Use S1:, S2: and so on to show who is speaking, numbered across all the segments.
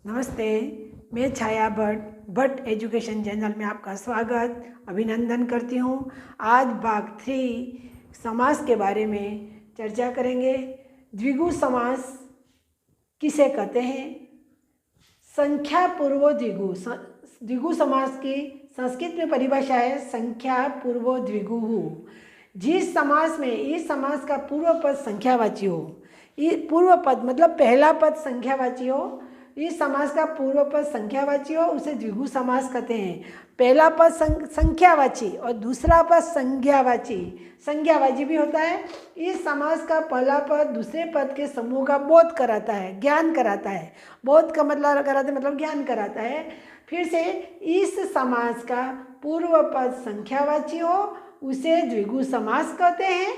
S1: नमस्ते, मैं छाया Bhatt education channel में आपका स्वागत अभिनंदन करती हूँ। आज भाग 3 समास के बारे में चर्चा करेंगे। द्विगु समास किसे कहते हैं? संख्या पूर्व द्विगु। द्विगु समास की संस्कृत में परिभाषा है संख्या पूर्व द्विगु। जिस समास में इस समास का पूर्व पद संख्यावाची हो, पूर्व पद मतलब पहला पद संख्यावाची हो, इस समास का पूर्व पद संख्यावाची हो उसे द्विगु समास कहते हैं। पहला पद संख्यावाची और दूसरा पद संज्ञावाची, संज्ञावाची भी होता है। इस समास का पहला पद दूसरे पद के समूह का बोध कराता है, ज्ञान कराता है। बोध का मतलब कराता है मतलब ज्ञान कराता है। फिर से इस समास का पूर्व पद संख्यावाची हो उसे द्विगु समास कहते हैं।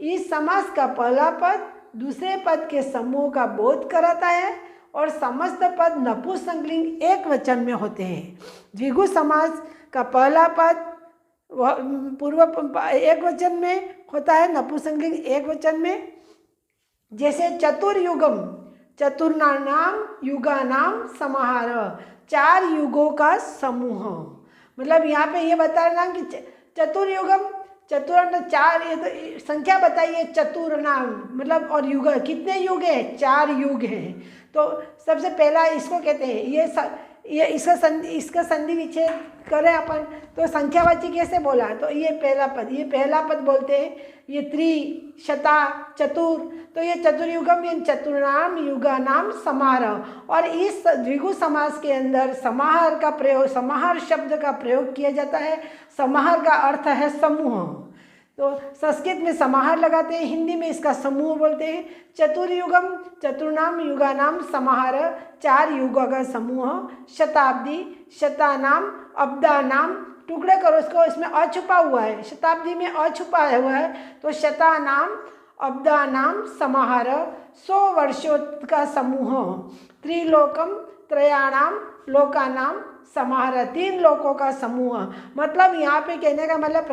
S1: इस समास का पहला पद दूसरे पद के समूह का बोध कराता है और समस्त पद नपुंसकलिंग एक वचन में होते हैं। द्विगु समास का पहला पद पूर्व एक वचन में होता है, नपुंसकलिंग एक वचन में। जैसे चतुर्युगम, चतुर्नाम युगानाम समाहार, 4 युगों का समूह। मतलब यहाँ पे ये बता रहा कि चतुर्युगम, चतुर 4, ये तो संख्या बताइए। चतुर्नाम मतलब और युग, कितने युग हैं? 4 युग हैं। तो सबसे पहला इसको कहते हैं, ये इसका संधि विच्छेद करें अपन तो संख्यावाची कैसे बोला? तो ये पहला पद बोलते हैं। ये त्रि, शता, चतुर, तो ये चतुर्युगम, ये चतुर्नाम युगानाम समाहार। और इस द्विगु समास के अंदर समाहार का प्रयोग, समाहार शब्द का प्रयोग किया जाता है। समाहार का अर्थ है समूह। तो संस्कृत में समाहार लगाते हैं, हिंदी में इसका समूह बोलते हैं। चतुर्युगम, चतुर्नाम युगानाम समाहार, 4 युगों का समूह। शताब्दी, शतानाम, अब्दानाम, टुकड़े करो इसको, इसमें अ छुपा हुआ है, शताब्दी में अ छुपा हुआ है। तो शतानाम अब्दानाम समाहार, 100 वर्षों का समूह। त्रिलोकम त्रयाणाम लोकानाम समाहार, 3 लोकों का समूह। मतलब यहाँ पे कहने का मतलब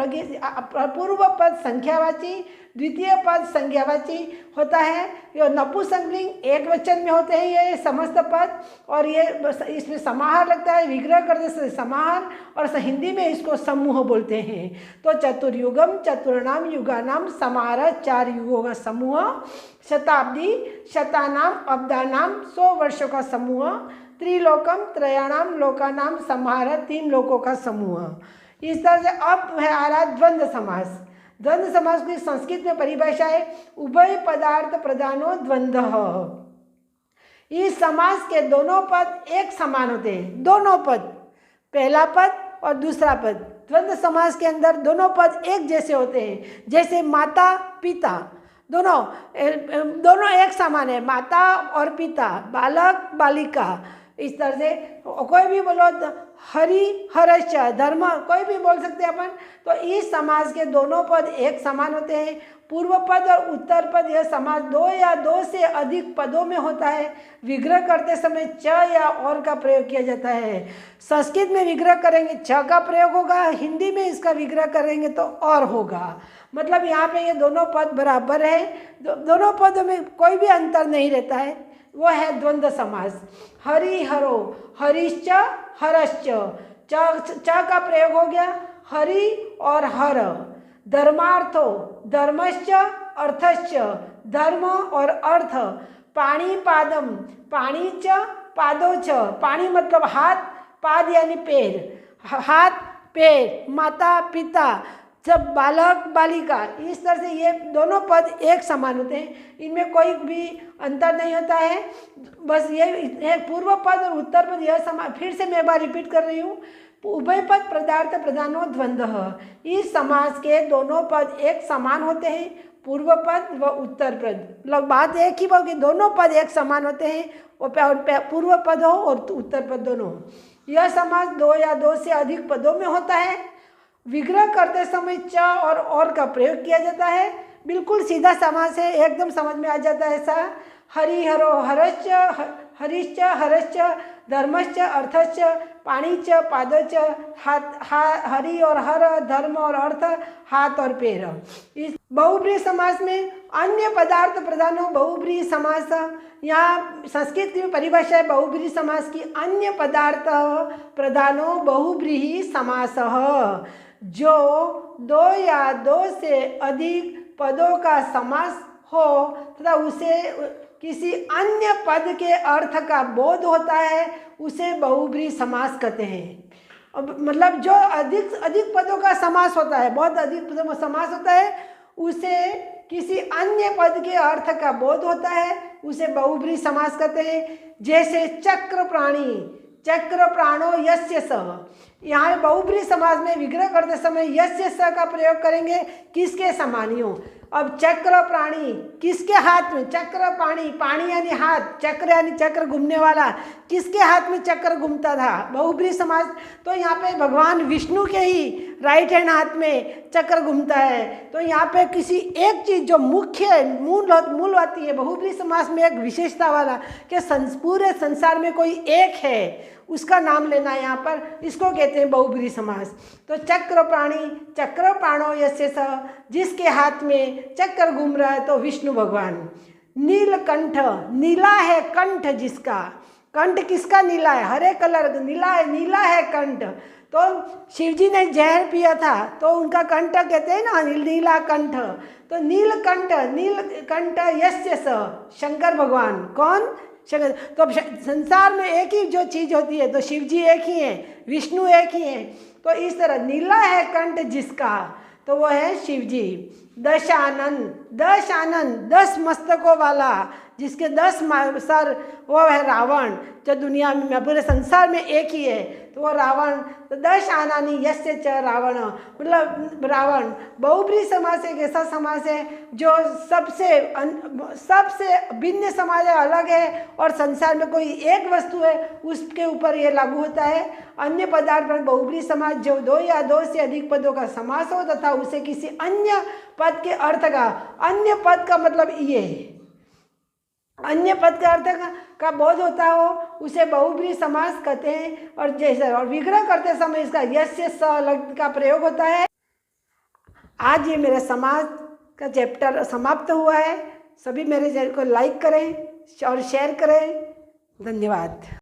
S1: पूर्व पद संख्यावाची, द्वितीय पद संज्ञावाची होता है। ये नपुंसकलिंग एक वचन में होते हैं ये समस्त पद, और ये इसमें समाहार लगता है, विग्रह करने से समाहार, और हिंदी में इसको समूह बोलते हैं। तो चतुर्युगम, चतुर्नाम युगानाम समाहार, 4 युगों का समूह। शताब्दी, शतानाम अब्दानाम, 100 वर्षों का समूह। त्रिलोकम त्रयाणाम लोकानाम समाहार, 3 लोकों का समूह। इस तरह से अब है आ रहा द्वंद्व समास। द्वंद्व समास की संस्कृत में परिभाषा है उभय पदार्थ प्रधानो द्वंद्व। इस समास के दोनों पद एक समान होते हैं, दोनों पद, पहला पद और दूसरा पद। द्वंद्व समास के अंदर दोनों पद एक जैसे होते हैं। जैसे माता पिता, दोनों एक समान है, माता और पिता, बालक बालिका। इस तरह से कोई भी बोलो, हरि हर्ष, धर्म, कोई भी बोल सकते हैं अपन। तो इस समास के दोनों पद एक समान होते हैं। पूर्व पद और उत्तर पद, यह समास 2 या 2 से अधिक पदों में होता है। विग्रह करते समय च या और का प्रयोग किया जाता है। संस्कृत में विग्रह करेंगे च का प्रयोग होगा, हिंदी में इसका विग्रह करेंगे तो और होगा। मतलब यहाँ पे ये दोनों पद बराबर है, दोनों पदों में कोई भी अंतर नहीं रहता है, वो है द्वंद्व समास। हरि हरो, हरिश्च हरश्च, च का प्रयोग हो गया हरि और हर। धर्मार्थो, धर्मश्च अर्थश्च, धर्म और अर्थ। पाणी पादम, पाणी च पादो च, पाणी मतलब हाथ, पाद यानी पैर, हाथ पैर, माता पिता, जब बालक बालिका। इस तरह से ये दोनों पद एक समान होते हैं, इनमें कोई भी अंतर नहीं होता है। बस ये पूर्व पद और उत्तर पद यह समान। फिर से मैं एक बार रिपीट कर रही हूँ, उभय पद पदार्थ प्रधानो द्वंद्व। इस समास के दोनों पद एक समान होते हैं, पूर्व पद व उत्तर पद। लोग बात एक ही कि दोनों पद एक समान होते हैं, और पूर्व पद हो और उत्तर पद दोनों हो। यह समास 2 या 2 से अधिक पदों में होता है। विग्रह करते समय च और का प्रयोग किया जाता है। बिल्कुल सीधा समास है, एकदम समझ में आ जाता है ऐसा। हरि हरो हरश्च, हरिश्च हरश्च, धर्मश्च अर्थश्च, पाणीच पादच, हरि और हर, धर्म और अर्थ, हाथ और पैर। इस बहुब्रीहि समास में अन्य पदार्थ प्रधानो बहुब्रीहि समास, यहाँ संस्कृत की परिभाषा है बहुब्रीहि समास की, अन्य पदार्थ प्रधानो बहुब्रीहि समासः, जो दो या दो से अधिक पदों का समास हो तथा उसे किसी अन्य पद के अर्थ का बोध होता है उसे बहुब्रीहि समास कहते हैं। अब मतलब जो अधिक पदों का समास होता है, बहुत अधिक समास होता है, उसे किसी अन्य पद के अर्थ का बोध होता है उसे बहुब्रीहि समास कहते हैं। जैसे चक्र प्राणी, चक्र प्राणो यस्य सः, यहाँ बहुब्रीहि समास में विग्रह करते समय यस्य सः का प्रयोग करेंगे, किसके समानियों। अब चक्र प्राणी किसके हाथ में, चक्र पाणी, पाणी यानी हाथ, चक्र यानी चक्र घूमने वाला, किसके हाथ में चक्र घूमता था, बहुब्रीहि समास। तो यहाँ पे भगवान विष्णु के ही राइट हैंड हाथ में चक्र घूमता है। तो यहाँ पे किसी एक चीज़ जो मुख्य मूल होती है बहुब्रीहि समास में, एक विशेषता वाला कि पूरे संसार में कोई एक है उसका नाम लेना है यहाँ पर, इसको कहते हैं बहुब्रीहि समास। तो चक्र प्राणी, चक्र प्राणो यस्य सः, जिसके हाथ में चक्र घूम रहा है तो विष्णु भगवान। नीलकंठ, नीला है कंठ जिसका, कंठ किसका नीला है, हरे कलर नीला है, नीला है कंठ। तो शिवजी ने जहर पिया था तो उनका कंठ कहते हैं ना नीला कंठ। तो नीलकंठ, नीलकंठ यस्य सः, शंकर भगवान। कौन, शंकर। तो संसार में एक ही जो चीज़ होती है तो शिव जी एक ही हैं, विष्णु एक ही हैं। तो इस तरह नीला है कंठ जिसका, तो वो है शिव जी। दशानन, दशानन 10 मस्तकों वाला, जिसके 10 सर, वो है रावण, जो दुनिया में पूरे संसार में एक ही है तो वो रावण। तो दशाननी यस्य च रावण, मतलब रावण। बहुब्रीहि समास एक ऐसा समास है जो सबसे भिन्न समाज है, अलग है, और संसार में कोई एक वस्तु है उसके ऊपर ये लागू होता है। अन्य पदार्थ पर बहुब्रीहि समास जो दो या दो से अधिक पदों का समास हो तथा उसे किसी अन्य पद के अर्थ का, अन्य पद का मतलब ये है, अन्य पद के अर्थ का बोध होता हो उसे बहुब्रीहि समास कहते हैं। और जैसे और विग्रह करते समय इसका यस्य सः का प्रयोग होता है। आज ये मेरा समास का चैप्टर समाप्त हुआ है। सभी मेरे चैनल को लाइक करें और शेयर करें। धन्यवाद।